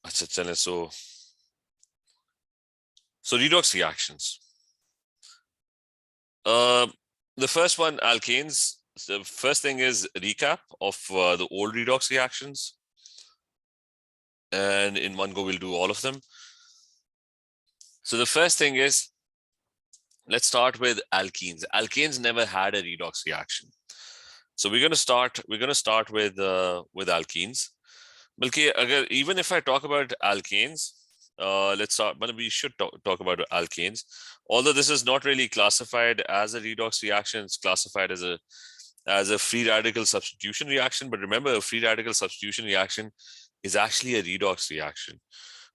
अच्छा चलें, so redox reactions. The first one, alkanes. The first thing is recap of the old redox reactions, and in one go we'll do all of them. So the first thing is, let's start with alkenes. Alkanes never had a redox reaction, so we're going to start with alkenes. Balki, even if I talk about alkanes, let's start. But we should talk about alkanes. Although this is not really classified as a redox reaction, it's classified as a free radical substitution reaction. But remember, a free radical substitution reaction is actually a redox reaction.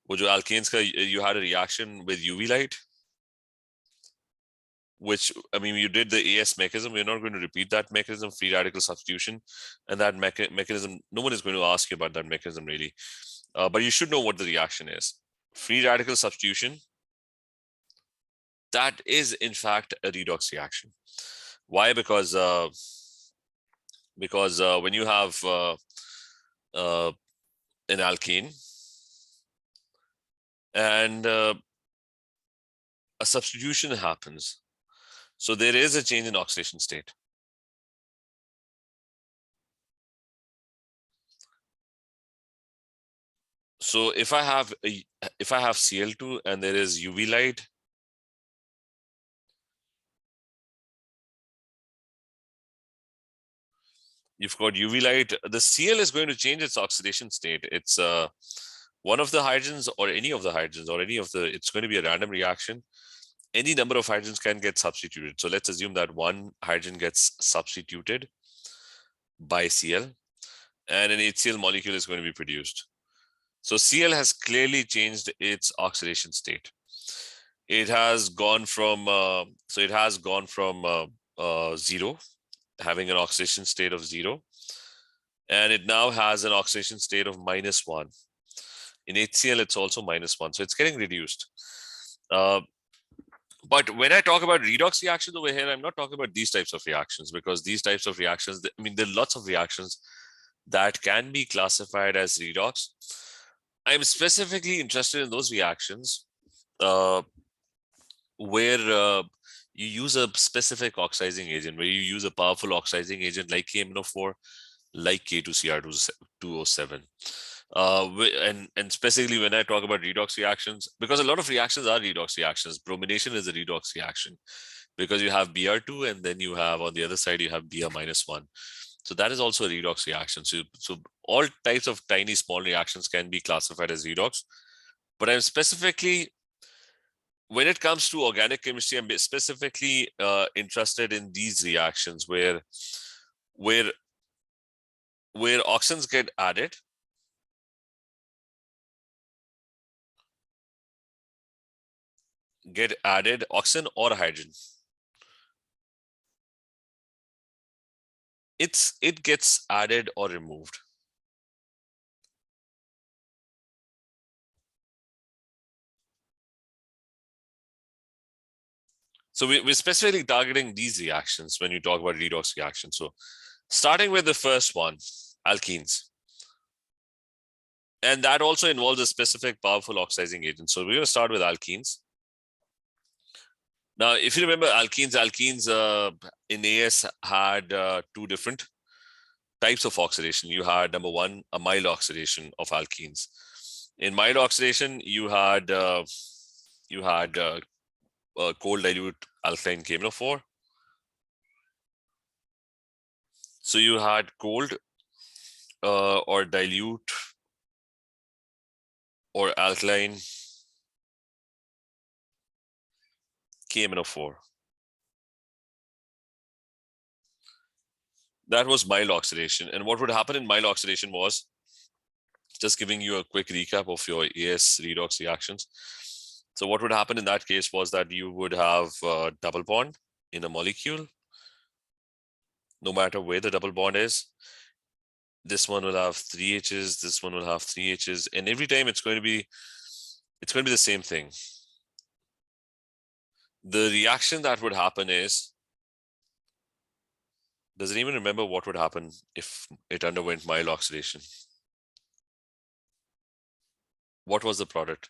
Wo jo alkanes ka, you had a reaction with UV light, which, I mean, you did the AS mechanism. We're not going to repeat that mechanism, free radical substitution. And that mechanism, no one is going to ask you about that mechanism really. But you should know what the reaction is. Free radical substitution, that is in fact a redox reaction. Why? Because when you have an alkane and a substitution happens, so there is a change in oxidation state. So if I have Cl2 and there is UV light, you've got UV light, the Cl is going to change its oxidation state. It's one of the hydrogens or any of the hydrogens or any of the, it's going to be a random reaction. Any number of hydrogens can get substituted. So let's assume that one hydrogen gets substituted by Cl and an HCl molecule is going to be produced. So Cl has clearly changed its oxidation state. It has gone from zero, having an oxidation state of 0, and it now has an oxidation state of -1. In HCl, it's also -1, so it's getting reduced. But when I talk about redox reactions over here, I'm not talking about these types of reactions, because these types of reactions, I mean, there are lots of reactions that can be classified as redox. I'm specifically interested in those reactions where you use a specific oxidizing agent, where you use a powerful oxidizing agent like KMNO4, like K2Cr207. And specifically when I talk about redox reactions, because a lot of reactions are redox reactions. Bromination is a redox reaction because you have Br2 and then you have, on the other side, you have Br-1. So that is also a redox reaction. So all types of tiny small reactions can be classified as redox. But I'm specifically, when it comes to organic chemistry, I'm specifically interested in these reactions where oxidants get added, oxygen or hydrogen. It gets added or removed. So we're specifically targeting these reactions when you talk about redox reactions. So starting with the first one, alkenes. And that also involves a specific powerful oxidizing agent. So we're going to start with alkenes. Now, if you remember alkenes in AS had two different types of oxidation. You had, number one, a mild oxidation of alkenes. In mild oxidation, you had cold dilute alkaline KMNO4. So you had cold or dilute or alkaline KMNO4. That was mild oxidation. And what would happen in mild oxidation was, just giving you a quick recap of your AS redox reactions. So what would happen in that case was that you would have a double bond in a molecule, no matter where the double bond is. This one will have 3 H's, this one will have 3 H's, and every time it's going to be the same thing. The reaction that would happen is, does anyone remember what would happen if it underwent mild oxidation? What was the product?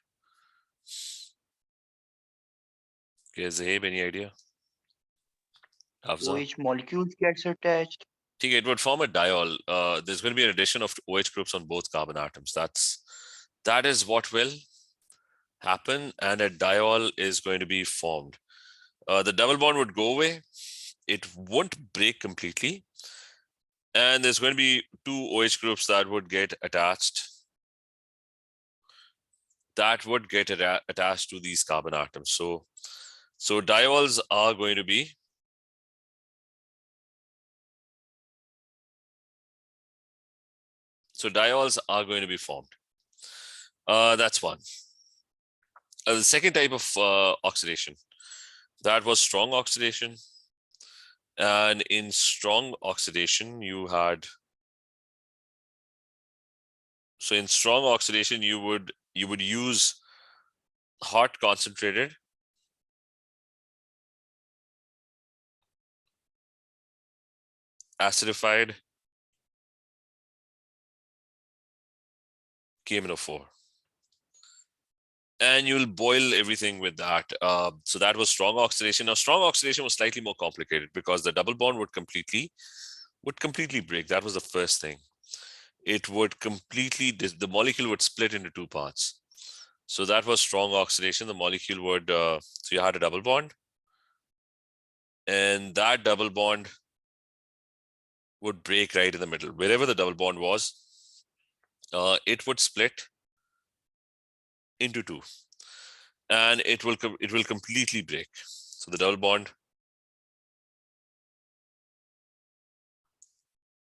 Okay, Zahib, any idea? Afza? OH molecules gets attached. Okay, it would form a diol. There's going to be an addition of OH groups on both carbon atoms. That is what will happen, and a diol is going to be formed. The double bond would go away. It won't break completely. And there's going to be two OH groups that would get attached. That would get attached to these carbon atoms. So diols are going to be formed. That's one. The second type of oxidation, that was strong oxidation. And in strong oxidation, you would use hot concentrated acidified KMnO4. And you'll boil everything with that. So that was strong oxidation. Now, strong oxidation was slightly more complicated because the double bond would completely break. That was the first thing. It would the molecule would split into two parts. So that was strong oxidation. The molecule would, so you had a double bond, and that double bond would break right in the middle. Wherever the double bond was, it would split into two, and it will completely break. So the double bond,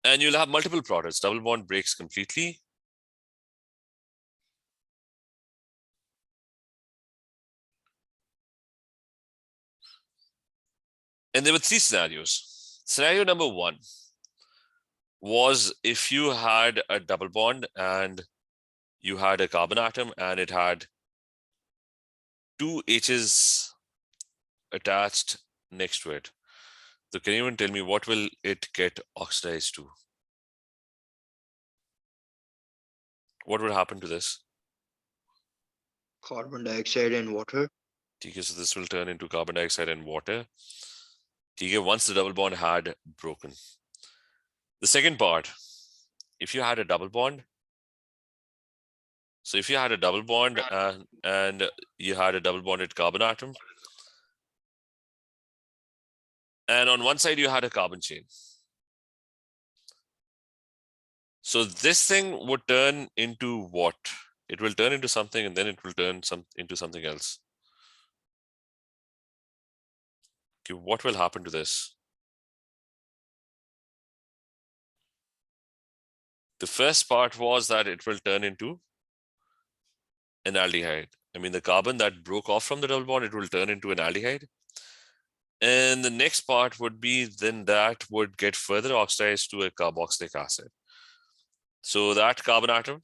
and you'll have multiple products. Double bond breaks completely. And there were three scenarios. Scenario number one was if you had a double bond and you had a carbon atom and it had two H's attached next to it. So can you even tell me what will it get oxidized to? What would happen to this? Carbon dioxide and water. Okay, so this will turn into carbon dioxide and water. Okay, once the double bond had broken. The second part, if you had a double bond, so if you had a double bond and you had a double bonded carbon atom, and on one side you had a carbon chain. So this thing would turn into what? It will turn into something, and then it will turn into something else. Okay, what will happen to this? The first part was that it will turn into an aldehyde. I mean, the carbon that broke off from the double bond, it will turn into an aldehyde. And the next part would be then that would get further oxidized to a carboxylic acid. So that carbon atom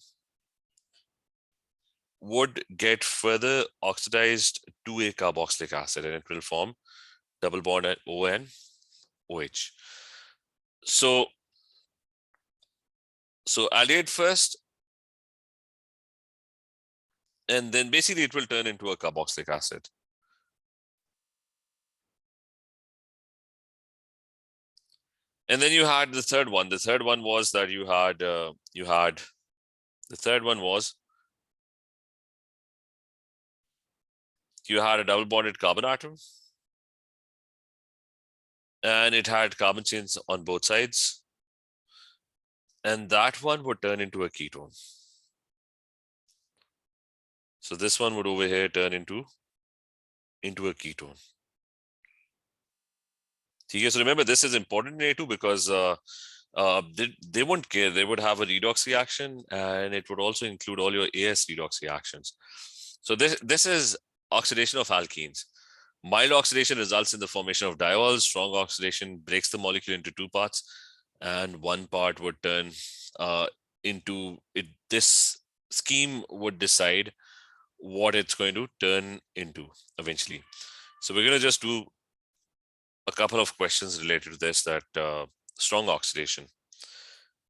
would get further oxidized to a carboxylic acid, and it will form double bond at O and OH. So aldehyde first, and then basically it will turn into a carboxylic acid. And then you had the third one. The third one was that you had the third one was you had a double bonded carbon atom, and it had carbon chains on both sides, and that one would turn into a ketone. So this one would over here turn into a ketone. Okay, so remember, this is important in A2 because they won't care. They would have a redox reaction, and it would also include all your AS redox reactions. So this is oxidation of alkenes. Mild oxidation results in the formation of diols. Strong oxidation breaks the molecule into two parts, and one part would turn into it. This scheme would decide what it's going to turn into eventually. So we're going to just do a couple of questions related to this, that strong oxidation.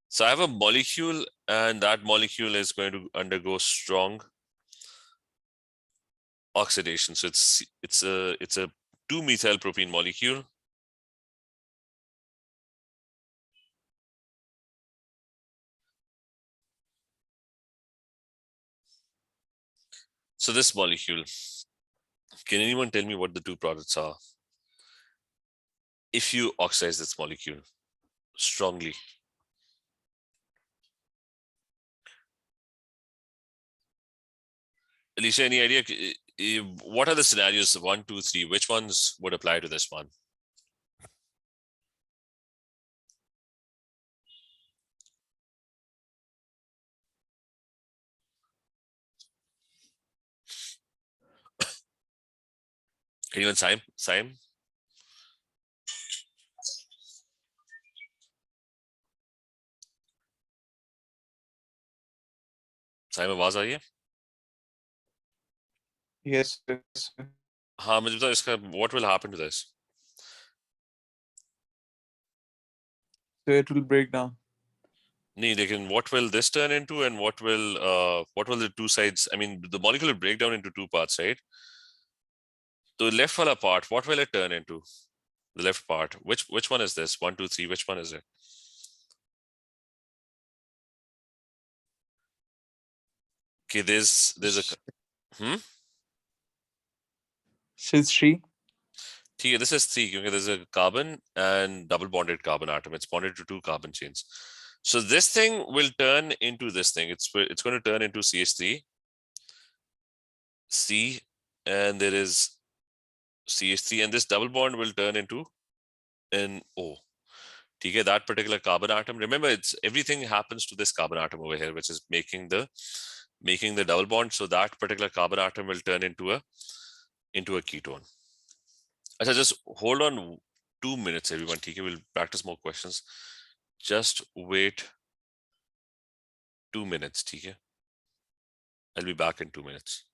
So I have a molecule, and that molecule is going to undergo strong oxidation. So it's a 2-methyl propene molecule. So this molecule, can anyone tell me what the two products are if you oxidize this molecule strongly? Alicia, any idea? What are the scenarios? 1, 2, 3. Which ones would apply to this one? Anyone? Saim? Saim आवाज आ रही है? Yes. हाँ मुझे बताओ इसका what will happen to this? So it will break down. नहीं लेकिन what will this turn into and what will the two sides? I mean the molecule will break down into two parts, right? So left वाला part, what will it turn into? The left part. Which one is this? 1, 2, 3. Which one is it? Okay, there's a She's she. ठीक है, this is 3 क्योंकि there's a carbon and double bonded carbon atom. It's bonded to 2 carbon chains. So this thing will turn into this thing. It's going to turn into CH3, C, and there is CH3, and this double bond will turn into an O. Okay, that particular carbon atom. Remember, it's everything happens to this carbon atom over here, which is making the double bond. So that particular carbon atom will turn into a ketone. Achha, just hold on 2 minutes, everyone. Okay, we'll practice more questions. Just wait 2 minutes. Okay, I'll be back in 2 minutes.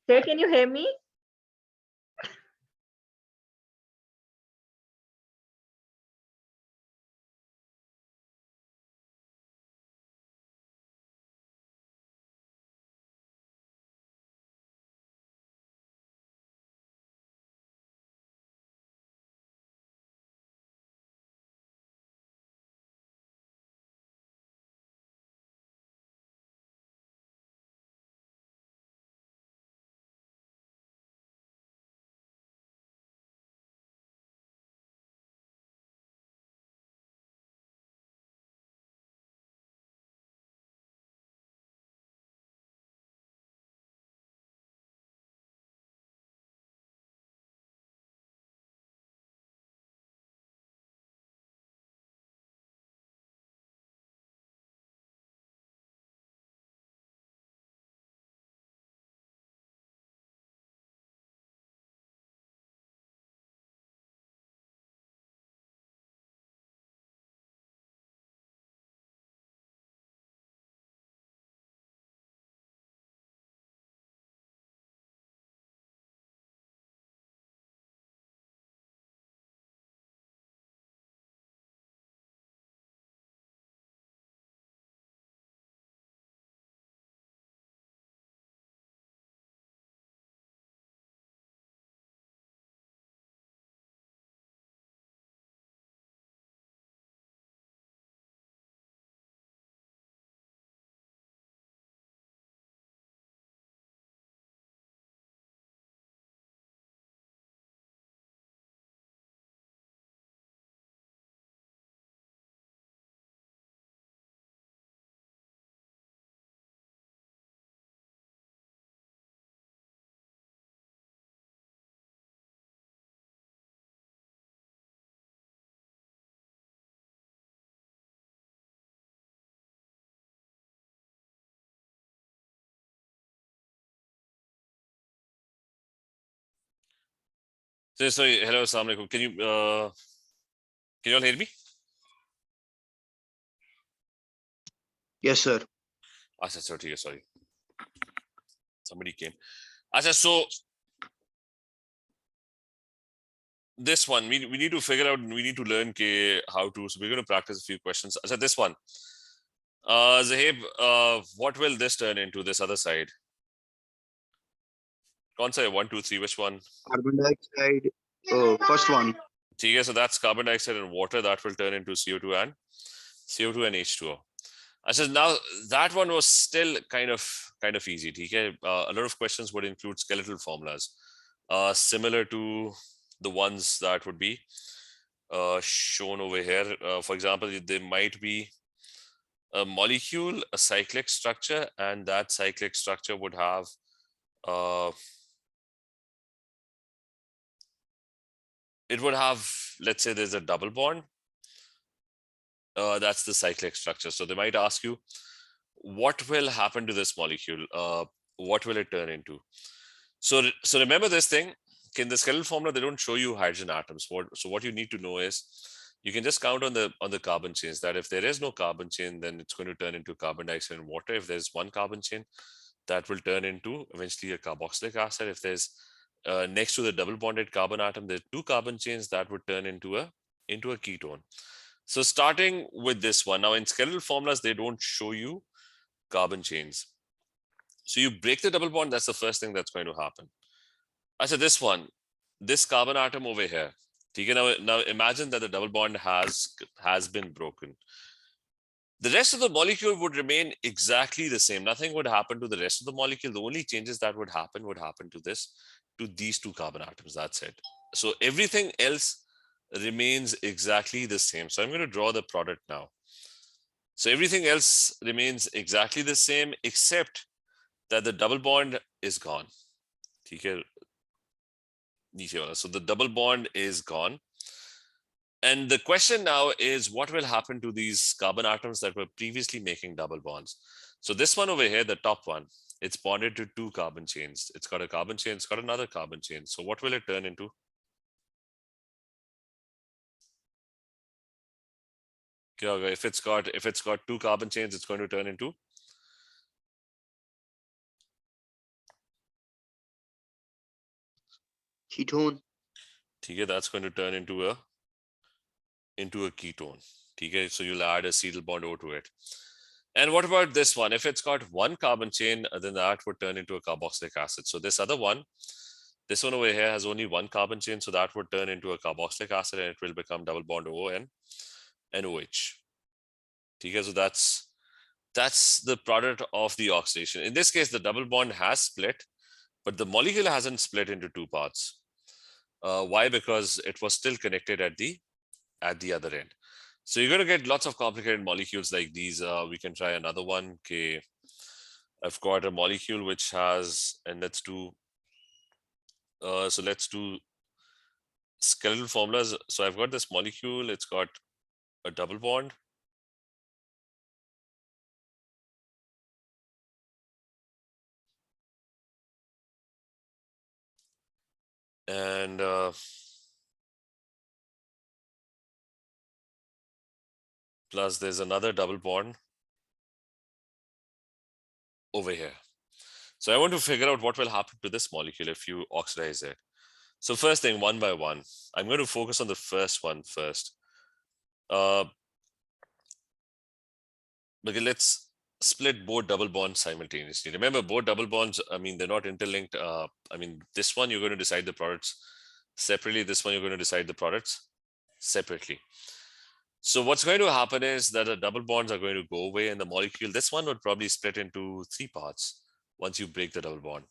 Sir, can you hear me? So, sorry, hello, assalamu alaikum. Can you all hear me? Yes, sir. Acha, sorry. Somebody came. Acha, so this one, we need to figure out, we need to learn how to, so we're going to practice a few questions. Acha, this one. Zahib, what will this turn into, this other side? Kaun sa hai? 1, 2, 3, which one? Carbon dioxide. First one. Okay, so that's carbon dioxide and water that will turn into CO2 and H2O. Achha, now that one was still kind of easy. Okay? A lot of questions would include skeletal formulas, similar to the ones that would be shown over here. For example, there might be a molecule, a cyclic structure, and that cyclic structure would have it would have, let's say there's a double bond. That's the cyclic structure. So they might ask you, what will happen to this molecule? What will it turn into? So remember this thing. In the skeletal formula, they don't show you hydrogen atoms. So what you need to know is, you can just count on the carbon chains, that if there is no carbon chain, then it's going to turn into carbon dioxide and water. If there's one carbon chain, that will turn into eventually a carboxylic acid. If there's next to the double bonded carbon atom, there are two carbon chains, that would turn into a ketone. So starting with this one, now in skeletal formulas, they don't show you carbon chains. So you break the double bond, that's the first thing that's going to happen. I said this one, this carbon atom over here. Now imagine that the double bond has been broken. The rest of the molecule would remain exactly the same. Nothing would happen to the rest of the molecule. The only changes that would happen to these two carbon atoms. That's it. So everything else remains exactly the same. So I'm going to draw the product now. So everything else remains exactly the same, except that the double bond is gone. So the double bond is gone. And the question now is, what will happen to these carbon atoms that were previously making double bonds? So this one over here, the top one, it's bonded to two carbon chains. It's got a carbon chain, it's got another carbon chain. So what will it turn into? If it's got two carbon chains, it's going to turn into Ketone. Okay, that's going to turn into a ketone. Okay, so you'll add acetyl bond O to it. And what about this one? If it's got one carbon chain, then that would turn into a carboxylic acid. So this other one, this one over here has only one carbon chain, so that would turn into a carboxylic acid and it will become double bond O and NOH. Okay, so that's the product of the oxidation. In this case, the double bond has split, but the molecule hasn't split into two parts. Why? Because it was still connected at the other end. So you're going to get lots of complicated molecules like these. We can try another one. Okay, I've got a molecule which has, and let's do skeletal formulas. So I've got this molecule, it's got a double bond. And plus there's another double bond over here. So I want to figure out what will happen to this molecule if you oxidize it. So first thing, one by one, I'm going to focus on the first one first. Okay, let's split both double bonds simultaneously. Remember, both double bonds, I mean, they're not interlinked. I mean, this one, you're going to decide the products separately. This one, you're going to decide the products separately. So what's going to happen is that the double bonds are going to go away and the molecule, this one would probably split into three parts once you break the double bond.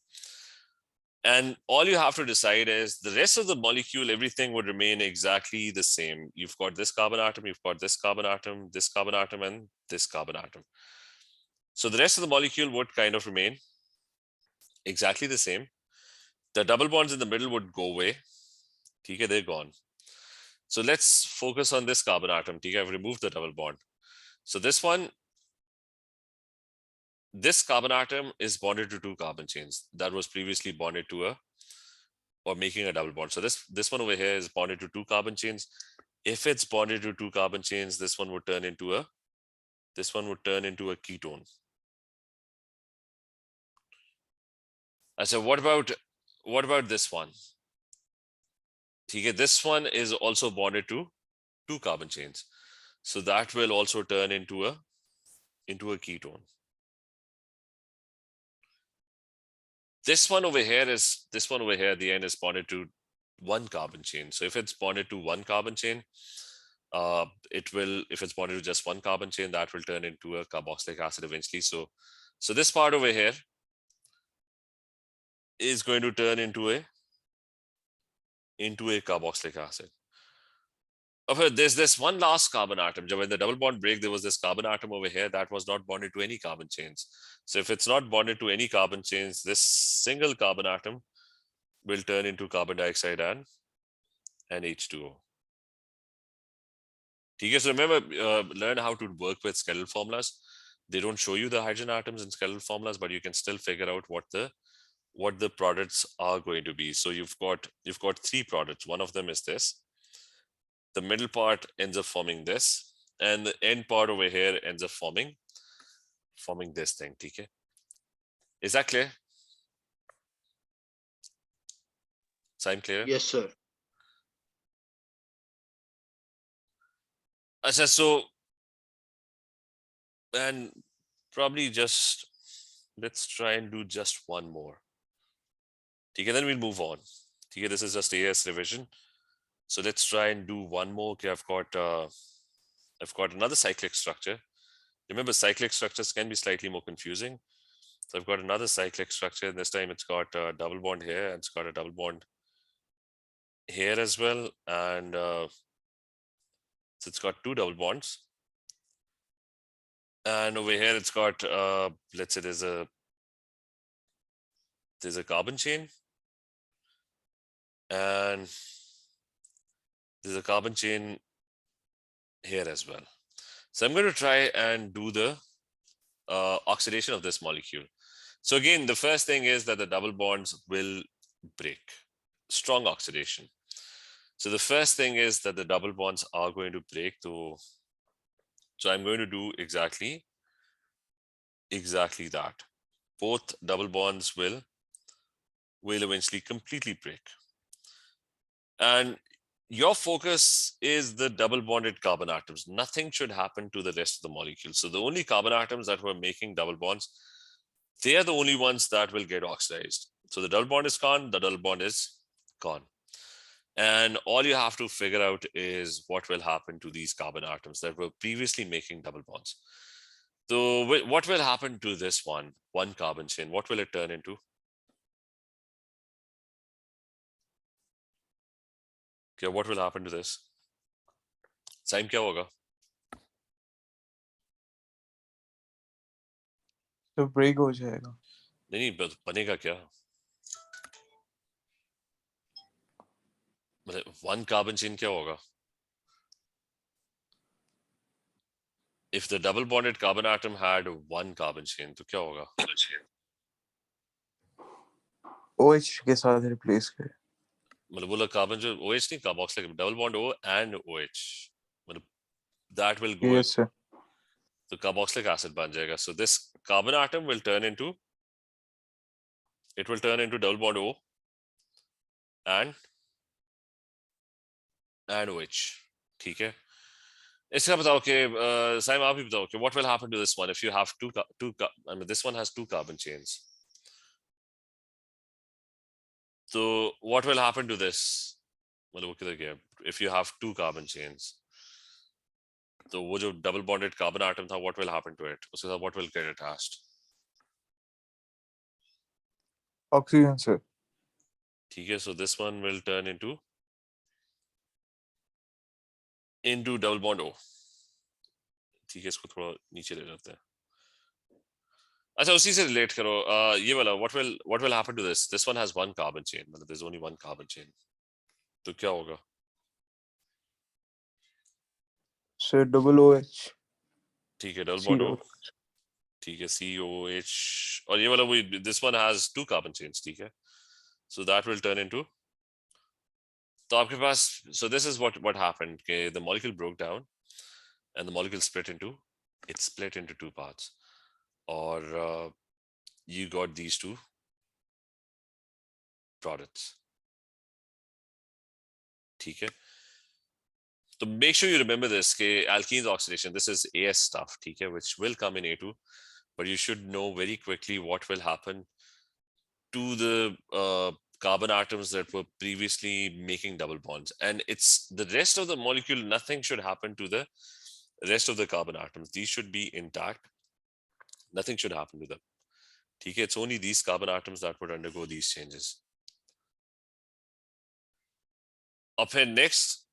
And all you have to decide is the rest of the molecule, everything would remain exactly the same. You've got this carbon atom, you've got this carbon atom, this carbon atom, and this carbon atom. So the rest of the molecule would kind of remain exactly the same. The double bonds in the middle would go away. Okay, they're gone. So let's focus on this carbon atom. Okay, I've removed the double bond. So this one, this carbon atom is bonded to two carbon chains that was previously bonded to a, or making a double bond. So this one over here is bonded to two carbon chains. If it's bonded to two carbon chains, this one would turn into a ketone. I said, what about this one? Okay, this one is also bonded to two carbon chains. So that will also turn into a ketone. This one over here, at the end is bonded to one carbon chain. So if it's bonded to one carbon chain, if it's bonded to just one carbon chain, that will turn into a carboxylic acid eventually. So this part over here is going to turn into a carboxylic acid. Okay, there's this one last carbon atom. When the double bond break, there was this carbon atom over here that was not bonded to any carbon chains. So if it's not bonded to any carbon chains, this single carbon atom will turn into carbon dioxide and H2O. Okay, so remember, learn how to work with skeletal formulas. They don't show you the hydrogen atoms in skeletal formulas, but you can still figure out what the products are going to be. So you've got three products. One of them is this. The middle part ends up forming this, and the end part over here ends up forming this thing. Okay, is that clear? So I'm clear. Yes, sir. So, and probably just let's try and do just one more. Okay, then we'll move on. Okay, this is just AS revision. So let's try and do one more. Okay, I've got another cyclic structure. Remember, cyclic structures can be slightly more confusing. So I've got another cyclic structure. This time it's got a double bond here, and it's got a double bond here as well. And so it's got two double bonds. And over here it's got, let's say there's a carbon chain. And there's a carbon chain here as well. So I'm going to try and do the oxidation of this molecule. So again, the first thing is that the double bonds will break. Strong oxidation. So the first thing is that the double bonds are going to break. So I'm going to do exactly that. Both double bonds will eventually completely break. And your focus is the double bonded carbon atoms. Nothing should happen to the rest of the molecule. So the only carbon atoms that were making double bonds, they are the only ones that will get oxidized. So the double bond is gone, the double bond is gone. And all you have to figure out is what will happen to these carbon atoms that were previously making double bonds. So what will happen to this one carbon chain? What will it turn into? Okay, what will happen to this? Saim, क्या होगा? तो break हो जाएगा. नहीं बनेगा क्या? मतलब one carbon chain क्या होगा? If the double bonded carbon atom had one carbon chain, तो क्या होगा? OH के साथ रिप्लेस करे. मतलब बोला कार्बन जो OH नहीं carboxylic double bond O and OH मतलब that will go. Yes sir. तो carboxylic acid बन जाएगा. So this carbon atom will turn into double bond O and OH. ठीक है. इसका बताओ कि साइम आप ही बताओ कि what will happen to this one if you have I mean this one has two carbon chains. So what will happen to this? मतलब वो किधर गया? If you have two carbon chains, तो वो जो double bonded carbon atom था, what will happen to it? उसके साथ what will get attached? Oxygen sir. ठीक है, so this one will turn into double bond O. ठीक है, इसको थोड़ा नीचे ले जाते हैं. अच्छा उसी से रिलेट करो. ये वाला what will happen to this? This one has one carbon chain. मतलब there's only one carbon chain. तो क्या होगा? Sir double OH. ठीक है, double bond O. ठीक है, COH. और ये वाला this one has two carbon chains. ठीक है, so that will turn into. तो आपके पास, so this is what happened. Okay, the molecule broke down and the molecule split into two parts. Or you got these two products. ठीक है. So make sure you remember this. Okay, alkenes oxidation. This is AS stuff. ठीक है, which will come in A2, but you should know very quickly what will happen to the carbon atoms that were previously making double bonds. And it's the rest of the molecule. Nothing should happen to the rest of the carbon atoms. These should be intact. Nothing should happen to them. ठीक है, it's only these carbon atoms that would undergo these changes. अब फिर next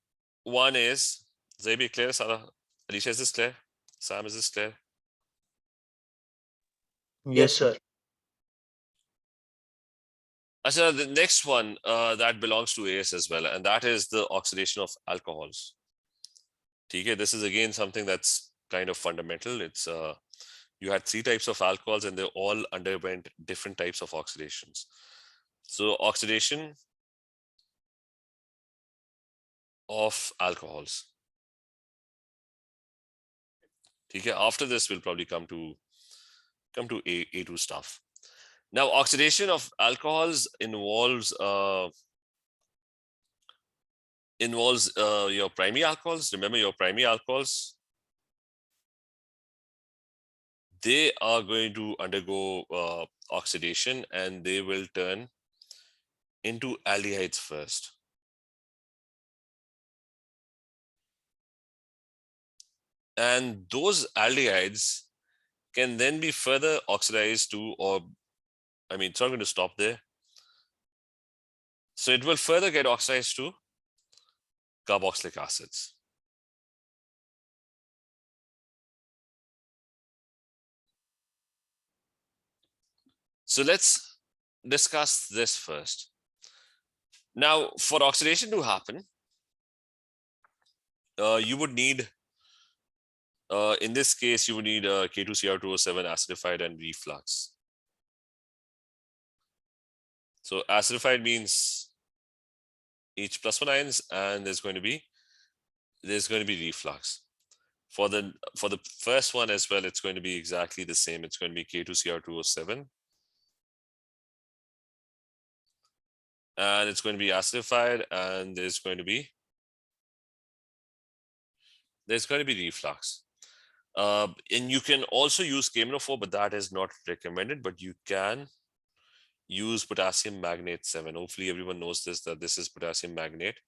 one is, Zabi, clear? Sara, Alicia, is this clear? Sam, is this clear? Yes, sir. Achha, the next one that belongs to AS as well, and that is the oxidation of alcohols. Okay, this is again something that's kind of fundamental. It's you had three types of alcohols and they all underwent different types of oxidations. So oxidation of alcohols. Okay, after this we'll probably come to A2 stuff. Now, oxidation of alcohols involves your primary alcohols. Remember, your primary alcohols, they are going to undergo oxidation and they will turn into aldehydes first. And those aldehydes can then be further oxidized to, or I mean, it's not going to stop there. So it will further get oxidized to carboxylic acids. So let's discuss this first. Now, for oxidation to happen, you would need, in this case, you would need K2Cr2O7 acidified and reflux. So acidified means H plus 1 ions, and there's going to be reflux. For the first one as well, it's going to be exactly the same. It's going to be K2Cr2O7 and it's going to be acidified, and there's going to be reflux. And you can also use KMNO4, but that is not recommended. But you can use potassium magnate 7. Hopefully everyone knows this, that this is potassium magnate.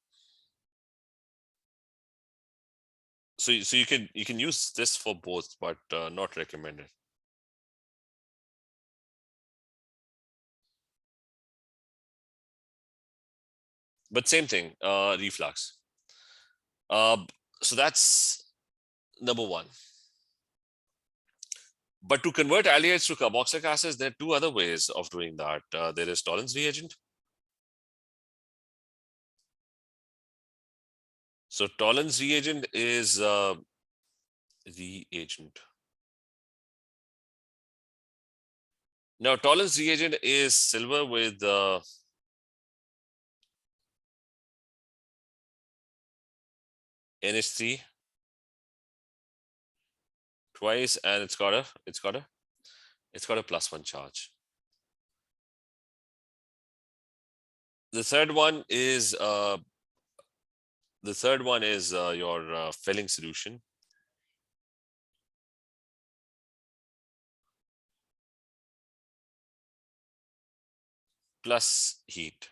So you can use this for both, but not recommended. But same thing, reflux. So that's number one. But to convert aldehydes to carboxylic acids, there are two other ways of doing that. There is Tollens reagent. So Tollens reagent is reagent. Now Tollens reagent is silver with NH3 twice, and it's got a +1 charge. The third one is your filling solution. Plus heat.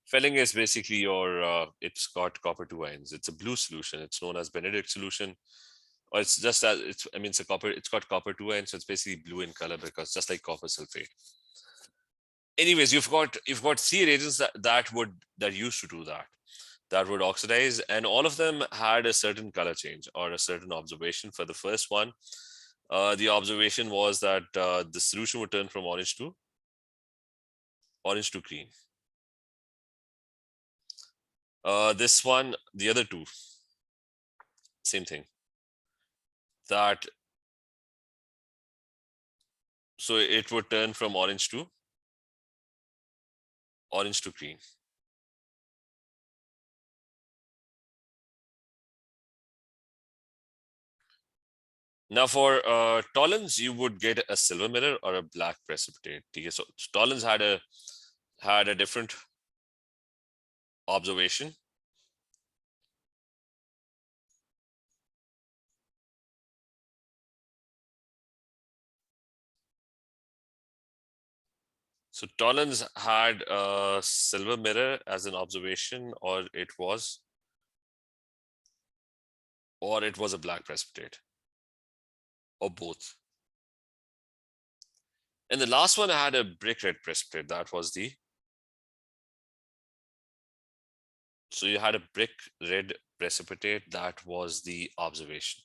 Filling is basically your, it's got copper 2 ions. It's a blue solution. It's known as Benedict solution. Or it's just as it's got copper 2 ions, so it's basically blue in color because just like copper sulfate. Anyways, you've got 3 reagents that used to do that would oxidize, and all of them had a certain color change or a certain observation. For the first one, the observation was that the solution would turn from orange to green. This one, the other two, same thing. That so it would turn from orange to green. Now for Tollens, you would get a silver mirror or a black precipitate. Okay, so Tollens had a different observation. So Tollens had a silver mirror as an observation, or it was a black precipitate, or both. And the last one had a brick red precipitate. That was the So you had a brick red precipitate. That was the observation.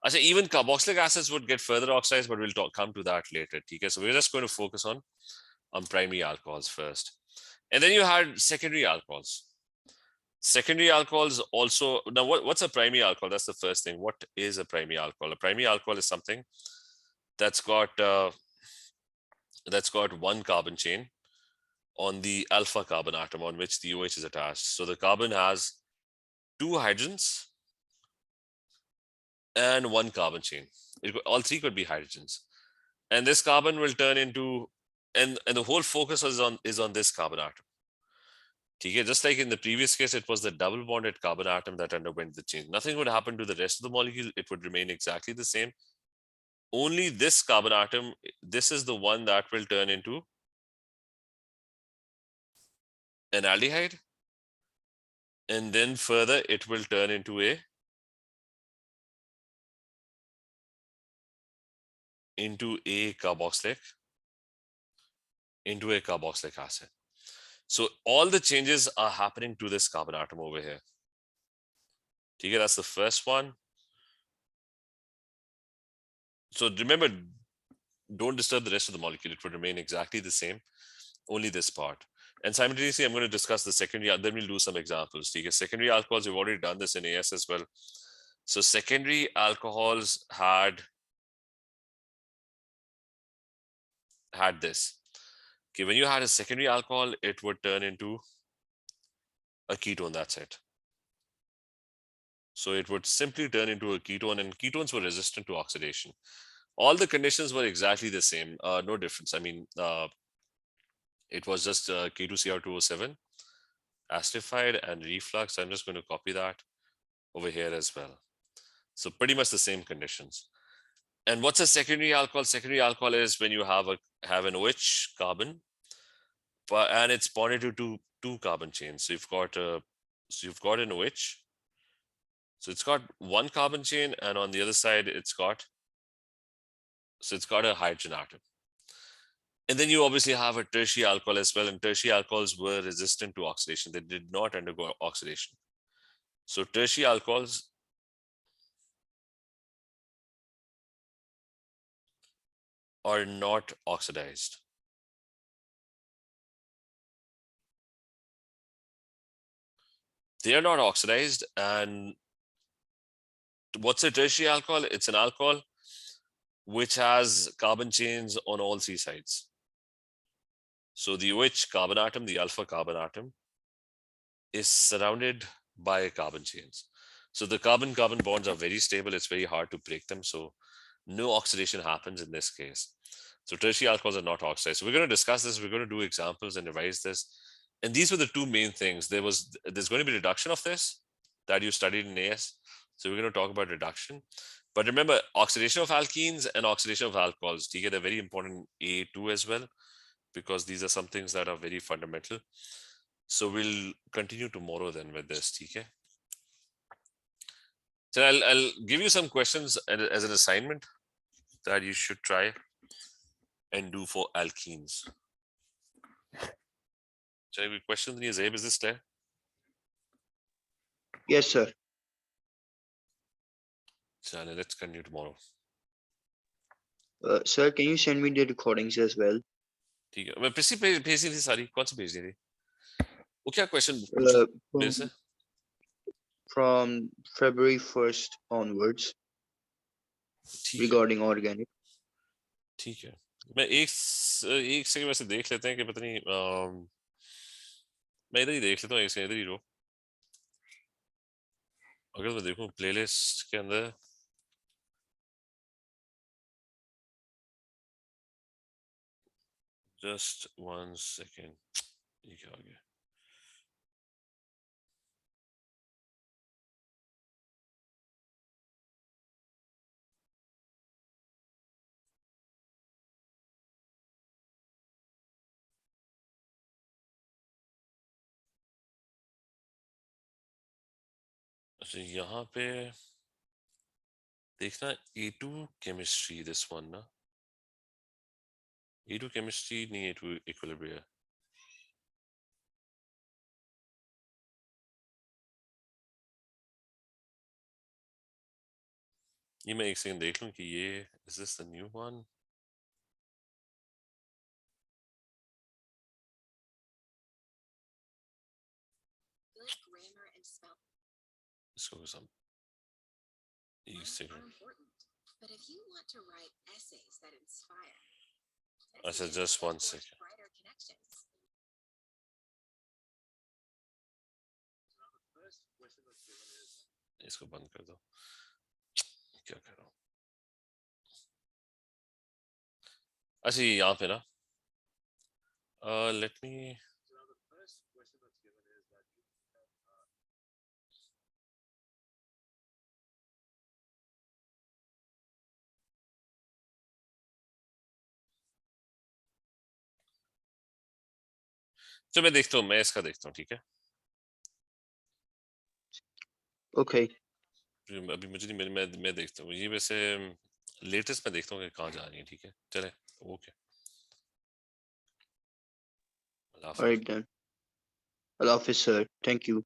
I say even carboxylic acids would get further oxidized, but we'll come to that later. Okay, so we're just going to focus on primary alcohols first. And then you had secondary alcohols. Secondary alcohols also, now what's a primary alcohol? That's the first thing. What is a primary alcohol? A primary alcohol is something that's got one carbon chain on the alpha carbon atom on which the OH is attached. So the carbon has 2 hydrogens and 1 carbon chain. All 3 could be hydrogens. And this carbon will turn into, and the whole focus is on this carbon atom. Okay, just like in the previous case, it was the double bonded carbon atom that underwent the change. Nothing would happen to the rest of the molecule. It would remain exactly the same. Only this carbon atom, this is the one that will turn into an aldehyde. And then further, it will turn into a carboxylic acid. So all the changes are happening to this carbon atom over here. Okay, that's the first one. So remember, don't disturb the rest of the molecule. It would remain exactly the same, only this part. And simultaneously, I'm going to discuss the secondary, then we'll do some examples. Okay, secondary alcohols, we've already done this in AS as well. So secondary alcohols had this. Okay, when you had a secondary alcohol, it would turn into a ketone, that's it. So it would simply turn into a ketone, and ketones were resistant to oxidation. All the conditions were exactly the same, no difference. I mean, It was just K2Cr2O7 acidified and reflux. I'm just going to copy that over here as well. So pretty much the same conditions. And what's a secondary alcohol? Secondary alcohol is when you have an OH carbon, and it's bonded to two carbon chains. So you've got an OH. So it's got one carbon chain, and on the other side, it's got a hydrogen atom. And then you obviously have a tertiary alcohol as well. And tertiary alcohols were resistant to oxidation. They did not undergo oxidation. So tertiary alcohols are not oxidized. They are not oxidized. And what's a tertiary alcohol? It's an alcohol which has carbon chains on all three sides. So the OH carbon atom, the alpha carbon atom, is surrounded by carbon chains. So the carbon-carbon bonds are very stable. It's very hard to break them. So no oxidation happens in this case. So tertiary alcohols are not oxidized. So we're going to discuss this. We're going to do examples and revise this. And these were the two main things. There's going to be reduction of this that you studied in AS. So we're going to talk about reduction. But remember, oxidation of alkenes and oxidation of alcohols, they're very important in A2 as well, because these are some things that are very fundamental. So we'll continue tomorrow then with this, okay? So I'll give you some questions as an assignment that you should try and do for alkenes. So any questions, Zaib, is this clear? Yes, sir. So let's continue tomorrow. Sir, can you send me the recordings as well? ठीक है मैं पिछली भेज दी थी सारी कौन सी भेज दी थी वो क्या क्वेश्चन मेरे से from February 1st onwards regarding organic. ठीक है मैं एक सेकंड में से देख लेते हैं कि पता नहीं मैं इधर ही देख लेता हूँ एक सेकंड इधर ही रो अगर मैं देखूं प्लेलिस्ट के अंदर just 1 second ये क्या आ गया अच्छा यहाँ पे देखना A2 chemistry this one ना A2 chemistry नहीं A2 equilibrium ये मैं एक सेकंड देख लूं कि ये is this the new one इसको some but if you want to write essays that inspire I said just 1 second इसको बंद कर दो क्या कर रहा हूँ अच्छा यहाँ पे ना let me तो मैं देखता हूँ मैं इसका देखता हूँ ठीक है ओके अभी मुझे नहीं मैं देखता हूँ ये वैसे लेटेस्ट में देखता हूँ कि कहाँ जा रही है ठीक है चले okay All right then. Allah Hafiz, sir. Thank you.